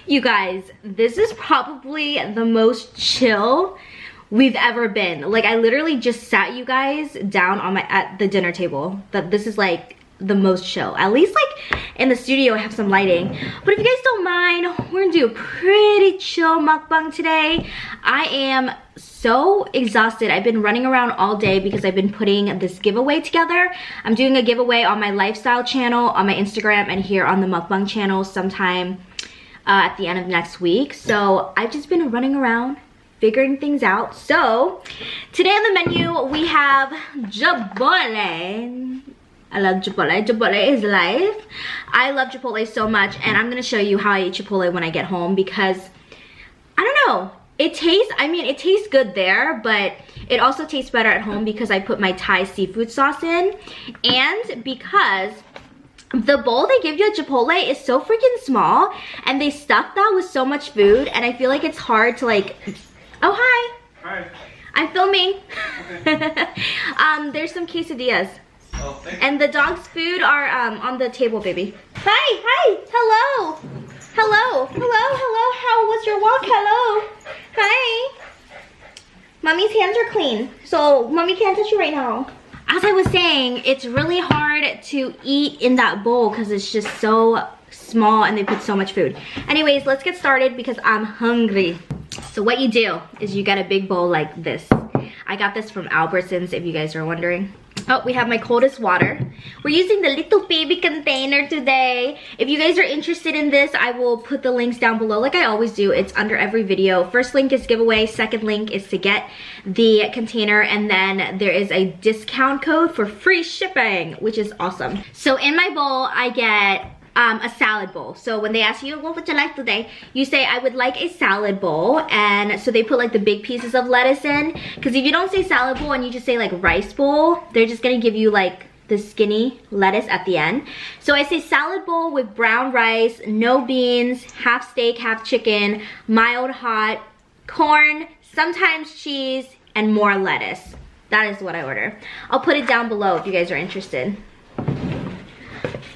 You guys, this is probably the most chill we've ever been. Like, I literally just sat you guys down on at the dinner table. That this is like the most chill. At least like in the studio I have some lighting. But if you guys don't mind, we're gonna do a pretty chill mukbang today. I am so exhausted. I've been running around all day because I've been putting this giveaway together. I'm doing a giveaway on my lifestyle channel, on my Instagram, and here on the mukbang channel sometime at the end of next week. So I've just been running around figuring things out. So today on the menu we have Chipotle. I love Chipotle. Chipotle is life. I love Chipotle so much, and I'm gonna show you how I eat Chipotle when I get home because I don't know. It tastes, I mean, it tastes good there, but it also tastes better at home because I put my Thai seafood sauce in, and because the bowl they give you at Chipotle is so freaking small, and they stuff that with so much food, and I feel like it's hard to like, oh hi. Hi. I'm filming. Okay. There's some quesadillas. Oh, thanks. And the dog's food are on the table, baby. Hi, hello. Hello, how was your walk? Hello. Hi. Mommy's hands are clean, so mommy can't touch you right now. As I was saying, it's really hard to eat in that bowl because it's just so small and they put so much food. Anyways, let's get started because I'm hungry. So what you do is you get a big bowl like this. I got this from Albertsons, if you guys are wondering. Oh, we have my coldest water. We're using the little baby container today. If you guys are interested in this, I will put the links down below like I always do. It's under every video. First link is giveaway. Second link is to get the container. And then there is a discount code for free shipping, which is awesome. So in my bowl, I get a salad bowl. So when they ask you, what would you like today? You say, I would like a salad bowl. And so they put like the big pieces of lettuce in. Because if you don't say salad bowl and you just say like rice bowl, they're just gonna give you like the skinny lettuce at the end. So I say salad bowl with brown rice, no beans, half steak, half chicken, mild hot, corn, sometimes cheese, and more lettuce. That is what I order. I'll put it down below if you guys are interested.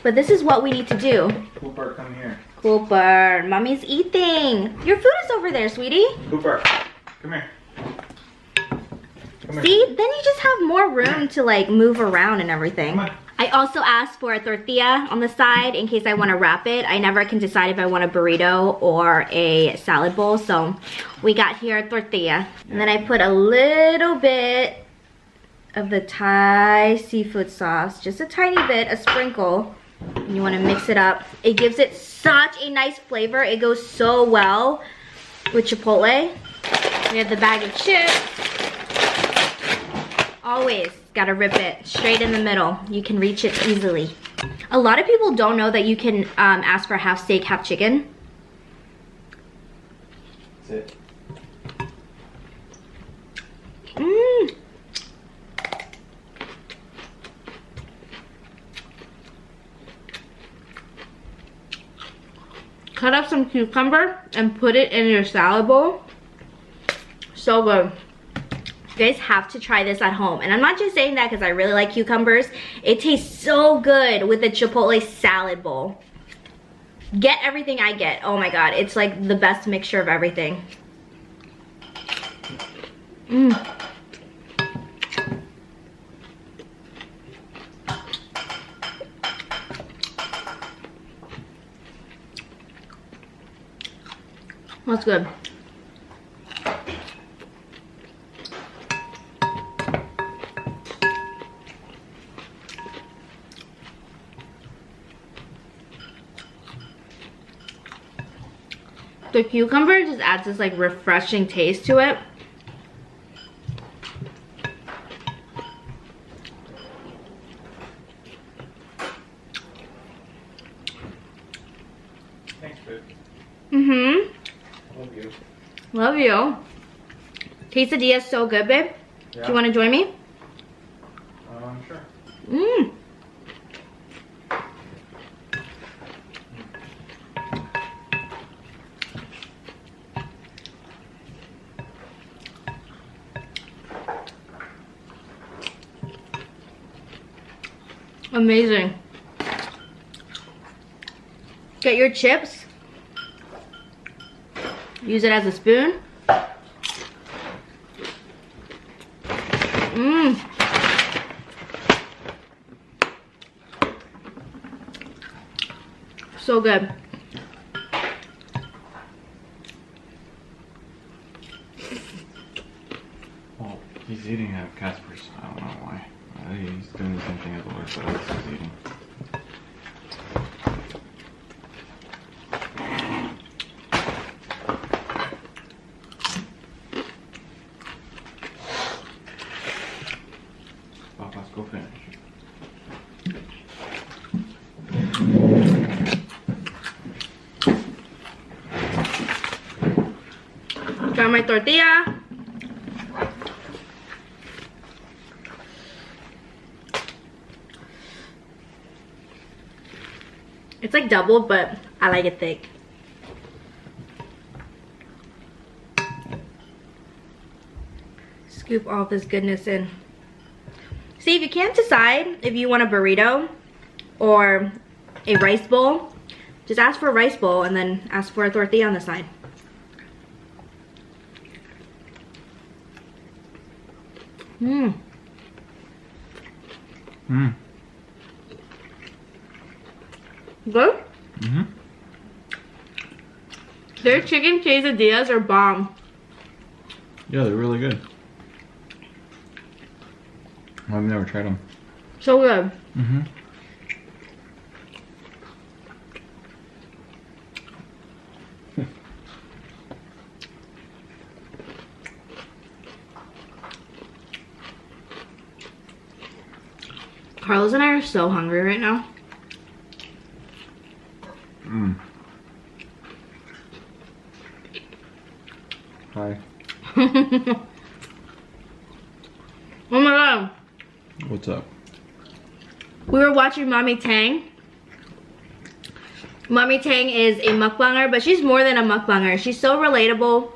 But this is what we need to do. Cooper, come here. Cooper, mommy's eating. Your food is over there, sweetie. Cooper, come here. Come See, here. then you just have more room to like move around and everything. Come on. I also asked for a tortilla on the side in case I want to wrap it. I never can decide if I want a burrito or a salad bowl. So we got here a tortilla. And then I put a little bit of the Thai seafood sauce. Just a tiny bit, a sprinkle. And you want to mix it up. It gives it such a nice flavor. It goes so well with Chipotle. We have the bag of chips. Always gotta rip it straight in the middle. You can reach it easily. A lot of people don't know that you can ask for half steak, half chicken. That's it. Mmm. Cut up some cucumber and put it in your salad bowl. So good. You guys have to try this at home. And I'm not just saying that because I really like cucumbers. It tastes so good with the Chipotle salad bowl. Get everything I get. Oh my god, it's like the best mixture of everything. Mmm. That's good. The cucumber just adds this like refreshing taste to it. Thanks, babe. Mm-hmm. Love you. Love you. Quesadilla is so good, babe. Yeah. Do you want to join me? Sure. Mmm. Amazing. Get your chips. use it as a spoon. Mmm. So good. Well, he's eating at Casper's. I don't know why. He's doing the same thing at the work, but he's eating. Let's go finish. Got my tortilla. It's like doubled, but I like it thick. Scoop all this goodness in. See, if you can't decide if you want a burrito or a rice bowl, just ask for a rice bowl and then ask for a tortilla on the side. Mmm. Mmm. Good? Mm-hmm. Their chicken quesadillas are bomb. Yeah, they're really good. I've never tried them. So good. Mm-hmm. Carlos and I are so hungry right now. Mm. Hi. Oh my god. What's up? We were watching Mommy Tang. Mommy Tang is a mukbanger, but she's more than a mukbanger. She's so relatable.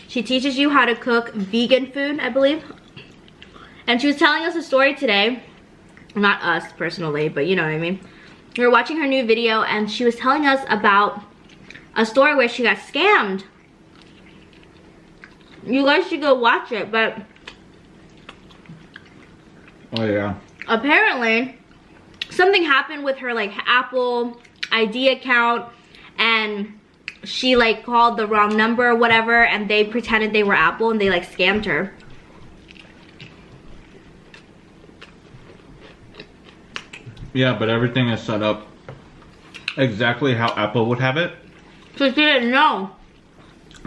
She teaches you how to cook vegan food, I believe. And she was telling us a story today. Not us personally, but you know what I mean. We were watching her new video and she was telling us about a story where she got scammed. You guys should go watch it, but Oh yeah. apparently something happened with her like Apple ID account and she like called the wrong number or whatever and they pretended they were Apple and they like scammed her. Yeah, but everything is set up exactly how Apple would have it. So she didn't know.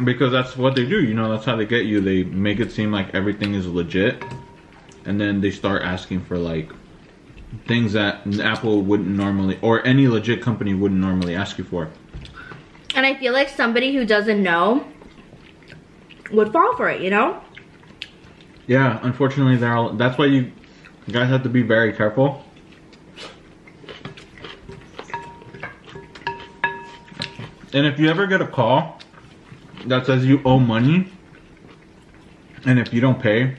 Because that's what they do, you know, that's how they get you. They make it seem like everything is legit. And then they start asking for like things that Apple wouldn't normally, or any legit company wouldn't normally ask you for. And I feel like somebody who doesn't know would fall for it, you know? Yeah, unfortunately, that's why you guys have to be very careful. And if you ever get a call that says you owe money, and if you don't pay,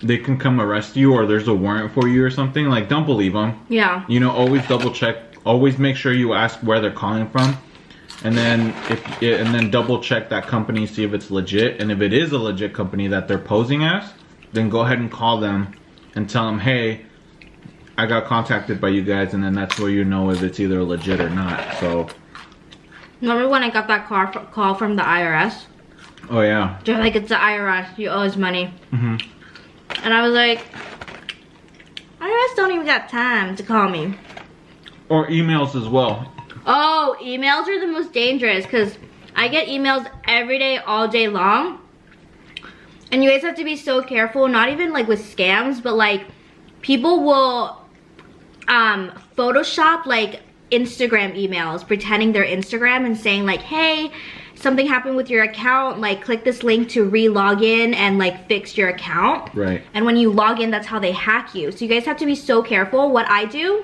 they can come arrest you or there's a warrant for you or something, like don't believe them. Yeah. You know, always double check. Always make sure you ask where they're calling from. And then double check that company, see if it's legit. And if it is a legit company that they're posing as, then go ahead and call them and tell them, hey, I got contacted by you guys, and then that's where you know if it's either legit or not. So Remember when I got that call from the IRS? oh yeah. They're like, it's the IRS, you owe us money. Mm-hmm. And I was like, IRS don't even got time to call me. Or emails as well. Oh, emails are the most dangerous because I get emails every day, all day long. And you guys have to be so careful, not even like with scams, but like people will Photoshop like Instagram emails, pretending they're Instagram and saying like, hey, something happened with your account, like click this link to re-log in and like fix your account. Right. And when you log in, that's how they hack you. So you guys have to be so careful. What I do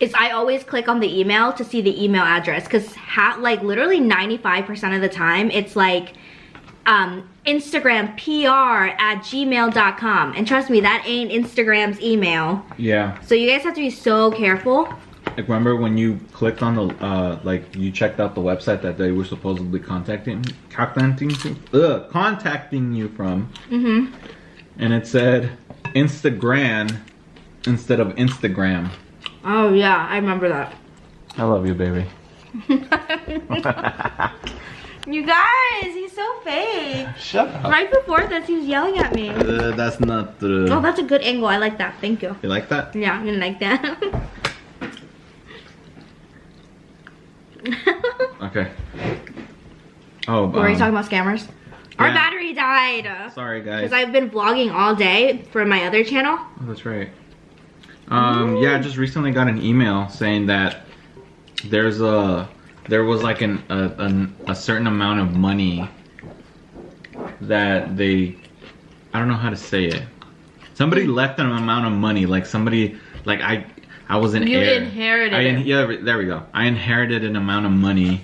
is I always click on the email to see the email address because like literally 95% of the time it's like Instagram PR@gmail.com, and trust me, that ain't Instagram's email. Yeah. So you guys have to be so careful. Like, remember when you clicked on the like you checked out the website that they were supposedly contacting you from, and it said Instagram instead of Instagram. Oh yeah, I remember that. I love you, baby. You guys, he's so fake. Shut up. Right before this, he was yelling at me. That's not the. Oh, that's a good angle. I like that. Thank you. You like that? Yeah, I like that. Okay. Oh, Were you talking about scammers? Our yeah. battery died. Sorry, guys. Because I've been vlogging all day for my other channel. Oh, that's right. Yeah, I just recently got an email saying that there was like a certain amount of money that I don't know how to say it. Somebody left an amount of money, like somebody, like I was an heir. You inherited it. Yeah, there we go. I inherited an amount of money,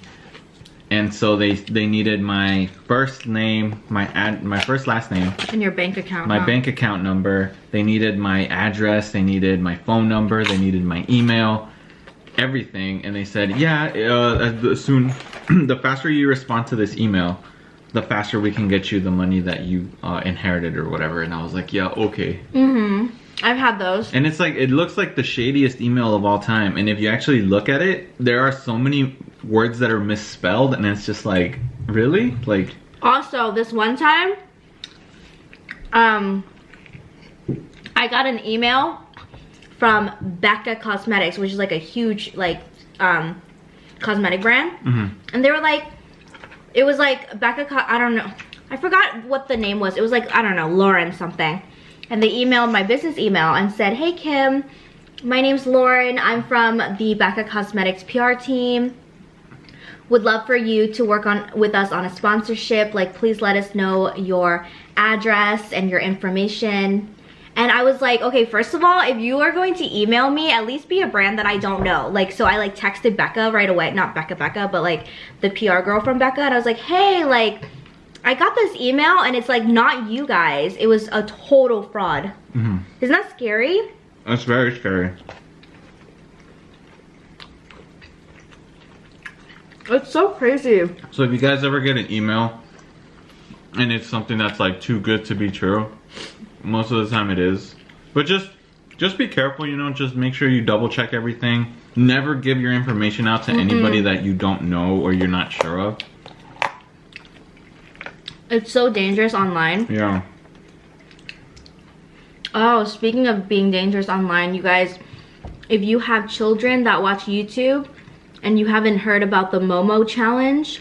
and so they needed my first name, my first last name, In your bank account. my bank account number. They needed my address. They needed my phone number. They needed my email, everything. And they said, yeah, soon, the faster you respond to this email, the faster we can get you the money that you inherited or whatever. And I was like, yeah, okay. I've had those. And it's like, it looks like the shadiest email of all time. And if you actually look at it, there are so many words that are misspelled, and it's just like, really? Like, Also, this one time, I got an email from Becca Cosmetics, which is like a huge like cosmetic brand, and they were like, it was like I don't know, I forgot what the name was. It was like, I don't know, Lauren something. And they emailed my business email and said, hey Kim, my name's Lauren. I'm from the Becca Cosmetics PR team. Would love for you to work with us on a sponsorship. Like, please let us know your address and your information. And I was like, okay, first of all, if you are going to email me, at least be a brand that I don't know. Like, so I like texted Becca right away. Not Becca, but like the PR girl from Becca. And I was like, hey, like, I got this email and it's like not you guys. It was a total fraud. Isn't that scary? that's very scary. It's so crazy. So if you guys ever get an email and it's something that's like too good to be true, most of the time it is. But just be careful, you know, just make sure you double check everything. Never give your information out to anybody that you don't know or you're not sure of. It's so dangerous online. Yeah. Oh, speaking of being dangerous online, you guys, if you have children that watch YouTube and you haven't heard about the Momo challenge,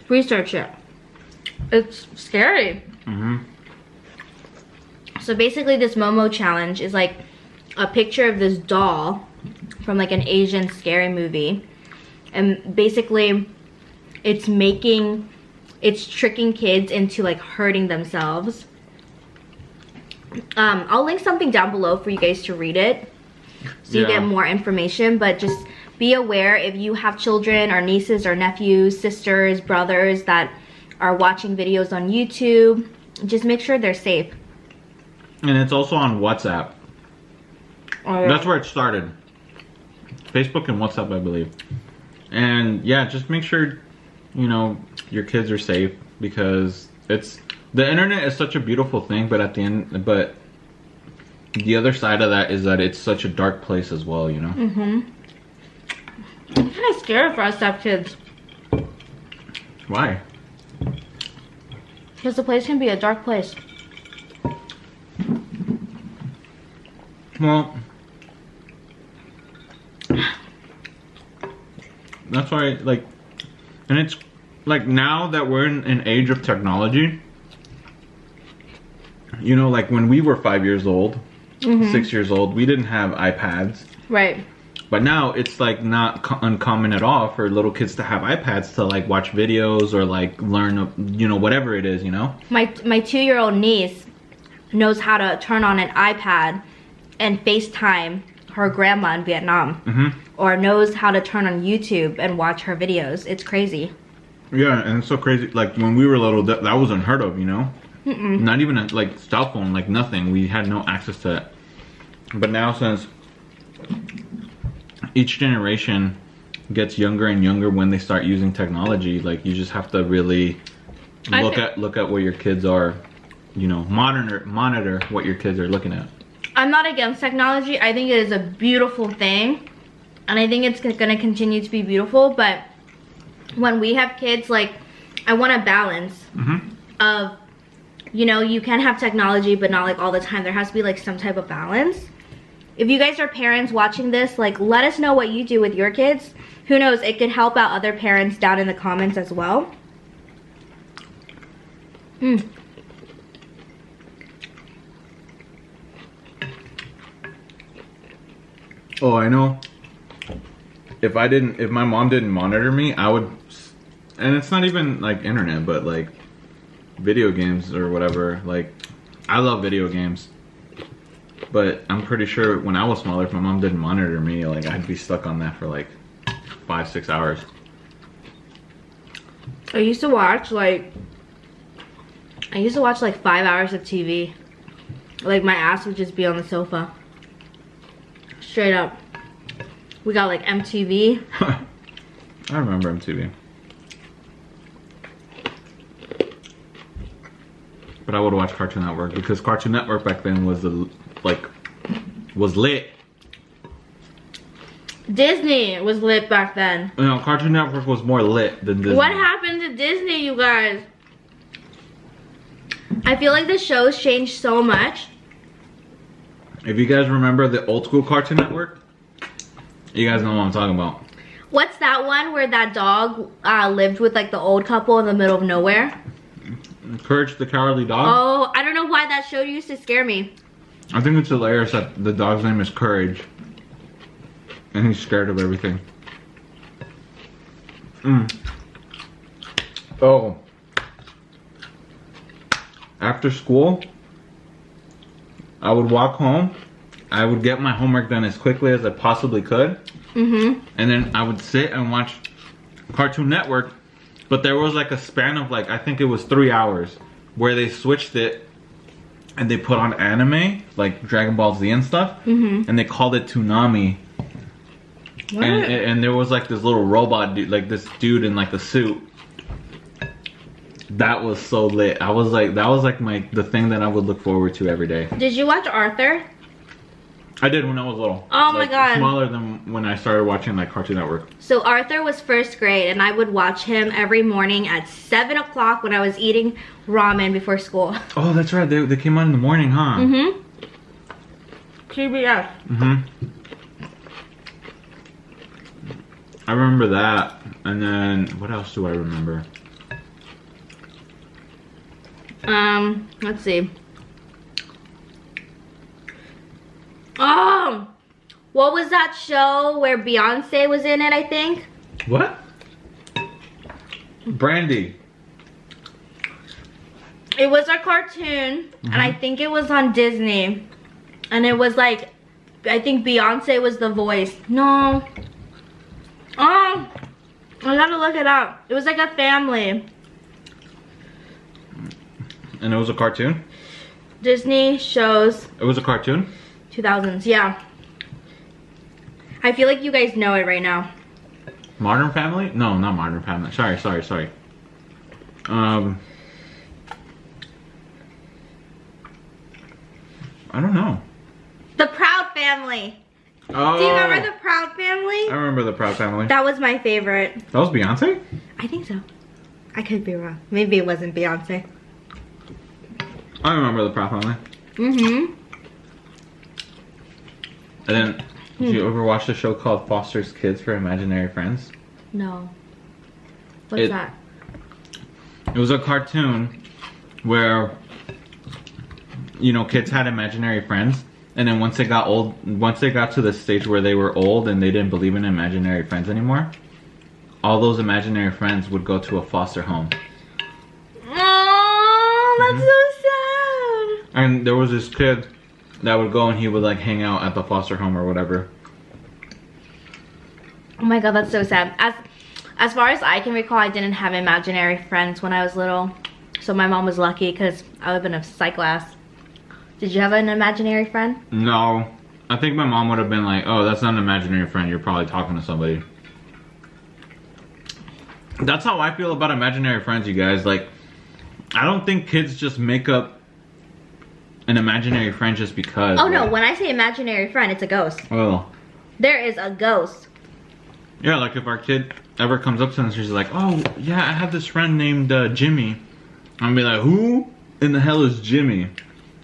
research it. It's scary. So basically this Momo challenge is like a picture of this doll from like an Asian scary movie. And basically it's tricking kids into like hurting themselves. I'll link something down below for you guys to read it so you get more information, but just be aware if you have children or nieces or nephews, sisters, brothers that are watching videos on YouTube, just make sure they're safe. And it's also on WhatsApp. Oh, yeah. That's where it started. Facebook and WhatsApp, I believe. And yeah, just make sure, you know, your kids are safe, because the internet is such a beautiful thing, but at the end, but the other side of that is that it's such a dark place as well, you know? I'm kind of scared for us to have kids. Why? Because the place can be a dark place. Well, that's why, like, and it's like now that we're in an age of technology, you know, like when we were 5 years old, 6 years old, we didn't have iPads. Right. But now it's like not uncommon at all for little kids to have iPads to like watch videos or like learn, you know, whatever it is, you know? My 2-year-old niece knows how to turn on an iPad and FaceTime her grandma in Vietnam. Or knows how to turn on YouTube and watch her videos. It's crazy. Yeah, and it's so crazy. Like when we were little, that was unheard of, you know? Not even a like cell phone, like nothing. We had no access to it. But now since each generation gets younger and younger when they start using technology, like you just have to really look at where your kids are, you know, monitor what your kids are looking at. I'm not against technology. I think it is a beautiful thing, and I think it's gonna continue to be beautiful. But when we have kids, like, I want a balance of, you know, you can have technology, but not like all the time. There has to be like some type of balance. If you guys are parents watching this, like, let us know what you do with your kids. Who knows, it could help out other parents down in the comments as well. Oh, I know. If my mom didn't monitor me, I would, and it's not even like internet, but like video games or whatever. Like, I love video games, but I'm pretty sure when I was smaller, if my mom didn't monitor me, like I'd be stuck on that for like 5-6 hours. I used to watch like 5 hours of TV. Like, my ass would just be on the sofa. Straight up. We got like MTV. I remember MTV. But I would watch Cartoon Network because Cartoon Network back then was was lit. Disney was lit back then. You know, Cartoon Network was more lit than Disney. What happened to Disney, you guys? I feel like the shows changed so much. If you guys remember the old school Cartoon Network, you guys know what I'm talking about. What's that one where that dog lived with like the old couple in the middle of nowhere? Courage the Cowardly Dog? Oh, I don't know why that show used to scare me. I think it's hilarious that the dog's name is Courage. And he's scared of everything. Oh. After school, I would walk home. I would get my homework done as quickly as I possibly could. And then I would sit and watch Cartoon Network. But there was like a span of like, I think it was 3 hours where they switched it and they put on anime, like Dragon Ball Z and stuff. And they called it Toonami. And there was like this little robot dude, like this dude in like a suit. That was so lit. I was like, that was like the thing that I would look forward to every day. Did you watch Arthur? I did when I was little. Oh like, my god. Smaller than when I started watching like Cartoon Network. So Arthur was 1st grade and I would watch him every morning at 7 o'clock when I was eating ramen before school. Oh, that's right. They came on in the morning, huh? PBS. I remember that. And then, what else do I remember? Let's see. Oh, what was that show where Beyonce was in it, I think? What? Brandy. It was a cartoon, and I think it was on Disney. And it was like, I think Beyonce was the voice. No. Oh, I gotta look it up. It was like a family. And it was a cartoon? Disney shows. It was a cartoon? 2000s, yeah. I feel like you guys know it right now. Modern Family? No, not Modern Family. Sorry. I don't know. The Proud Family. Oh. Do you remember the Proud Family? I remember the Proud Family. That was my favorite. That was Beyonce? I think so. I could be wrong. Maybe it wasn't Beyonce. I remember the Proud Family. And then, did you ever watch the show called Foster's Kids for Imaginary Friends? No. What's that? It was a cartoon where, you know, kids had imaginary friends. And then once they got to the stage where they were old and they didn't believe in imaginary friends anymore, all those imaginary friends would go to a foster home. Oh, that's so sad. And there was this kid that would go and he would like hang out at the foster home or whatever. Oh my god, that's so sad. As far as I can recall, I didn't have imaginary friends when I was little. So my mom was lucky because I would have been a psycho ass. Did you have an imaginary friend? No. I think my mom would have been like, oh, that's not an imaginary friend. You're probably talking to somebody. That's how I feel about imaginary friends, you guys. Like, I don't think kids just make up an imaginary friend just because. Oh, no. When I say imaginary friend, it's a ghost. Oh. There is a ghost. Yeah, like if our kid ever comes up to us and she's like, oh, yeah, I have this friend named Jimmy. I'll be like, who in the hell is Jimmy?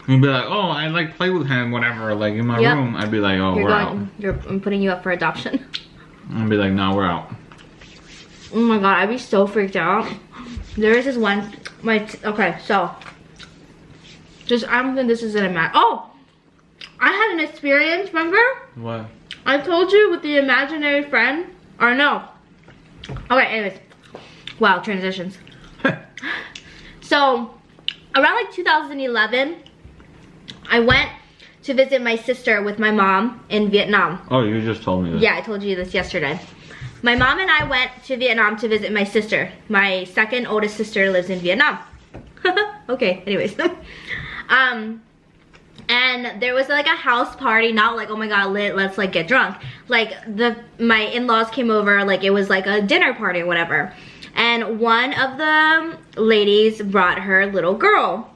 And be like, oh, I like play with him, whatever, like in my room. I'd be like, oh, we're out. I'm putting you up for adoption. I'd be like, no, we're out. Oh my god, I'd be so freaked out. There is this one, okay, so. I don't think this is an oh! I had an experience, remember? What? I told you with the imaginary friend, or no. Okay, anyways. Wow, transitions. So, around like 2011, I went to visit my sister with my mom in Vietnam. Oh, you just told me this. Yeah, I told you this yesterday. My mom and I went to Vietnam to visit my sister. My second oldest sister lives in Vietnam. Okay, anyways. And there was like a house party, not like, oh my god, lit, let's like get drunk. Like my in-laws came over, like it was like a dinner party or whatever. And one of the ladies brought her little girl.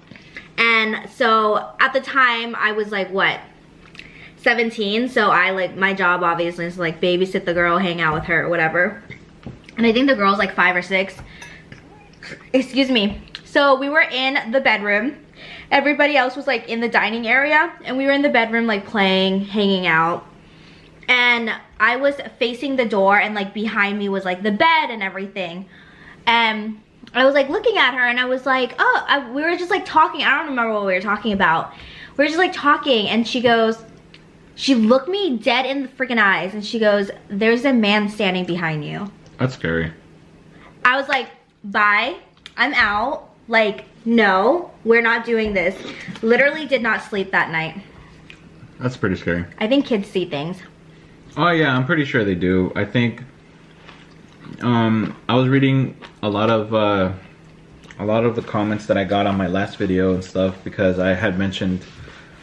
And so at the time I was like, what, 17? So I like, my job obviously is like babysit the girl, hang out with her or whatever. And I think the girl's like 5 or 6. Excuse me. So we were in the bedroom. Everybody else was like in the dining area, and we were in the bedroom like playing, hanging out. And I was facing the door, and like behind me was like the bed and everything. And I was like looking at her, and I was like, oh, we were just like talking. I don't remember what we were talking about. We were just like talking, and she looked me dead in the freaking eyes, and she goes, there's a man standing behind you. That's scary. I was like, bye, I'm out. Like, no, we're not doing this. Literally did not sleep that night. That's pretty scary. I think kids see things. Oh yeah, I'm pretty sure they do. I think I was reading a lot of the comments that I got on my last video and stuff, because I had mentioned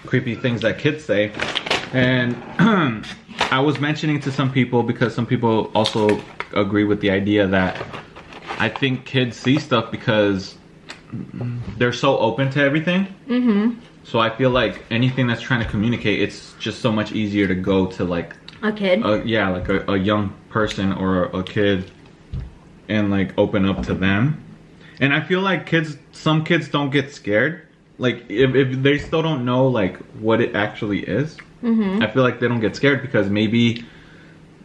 creepy things that kids say. And I was mentioning to some people, because some people also agree with the idea that I think kids see stuff because they're so open to everything. So I feel like anything that's trying to communicate, it's just so much easier to go to like a kid. Yeah, like a young person or a kid, and like open up to them. And I feel like some kids don't get scared. Like if they still don't know like what it actually is, I feel like they don't get scared because maybe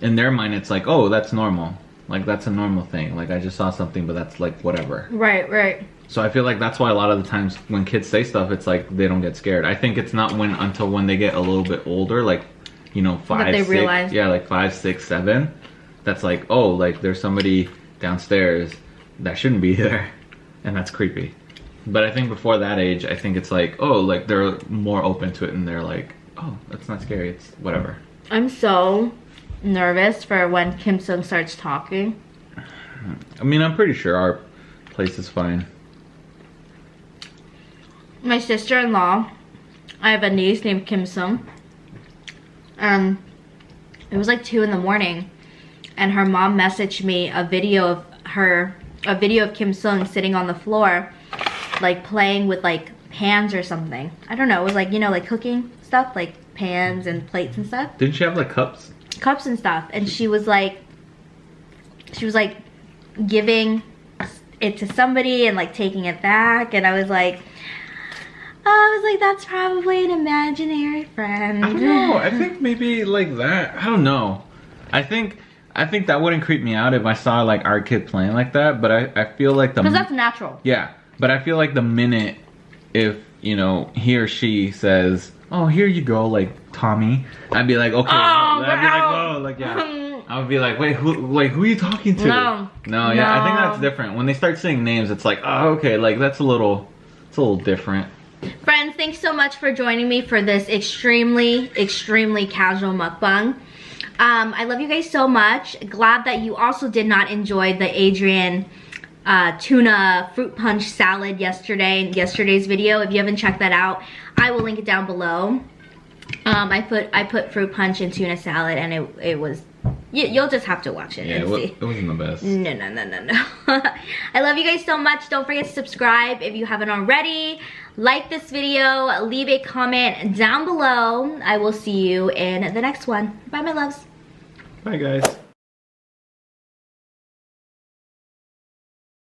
in their mind it's like, oh, that's normal. Like that's a normal thing. Like I just saw something, but that's like whatever. Right, right. So I feel like that's why a lot of the times when kids say stuff, it's like they don't get scared. I think it's not until when they get a little bit older, like, you know, 5, 6, realize. Yeah, like 5, 6, 7. That's like, oh, like there's somebody downstairs that shouldn't be there, and that's creepy. But I think before that age, I think it's like, oh, like they're more open to it, and they're like, oh, that's not scary. It's whatever. I'm so nervous for when Kim Sung starts talking. I mean, I'm pretty sure our place is fine. My sister-in-law, I have a niece named Kim Sung. It was like 2 in the morning, and her mom messaged me a video of Kim Sung sitting on the floor, like playing with like pans or something. I don't know. It was like, you know, like cooking stuff, like pans and plates and stuff. Didn't she have like cups? Cups and stuff. And she was like giving it to somebody and like taking it back, and I was like, that's probably an imaginary friend. I don't know. I think maybe like that. I don't know. I think that wouldn't creep me out if I saw like our kid playing like that. But I feel like because that's natural. Yeah. But I feel like the minute if, you know, he or she says, oh, here you go, like Tommy, I'd be like, okay. I'd be like, whoa, like, yeah. I would be like, wait, who are you talking to? No, yeah, I think that's different. When they start saying names, it's like, oh, okay, like it's a little different. Friends, thanks so much for joining me for this extremely casual mukbang. I love you guys so much. Glad that you also did not enjoy the Adrian tuna fruit punch salad in yesterday's video. If you haven't checked that out, I will link it down below. I put fruit punch and tuna salad, and it was. You'll just have to watch it and see. It wasn't the best. No. I love you guys so much. Don't forget to subscribe if you haven't already. Like this video. Leave a comment down below. I will see you in the next one. Bye, my loves. Bye, guys.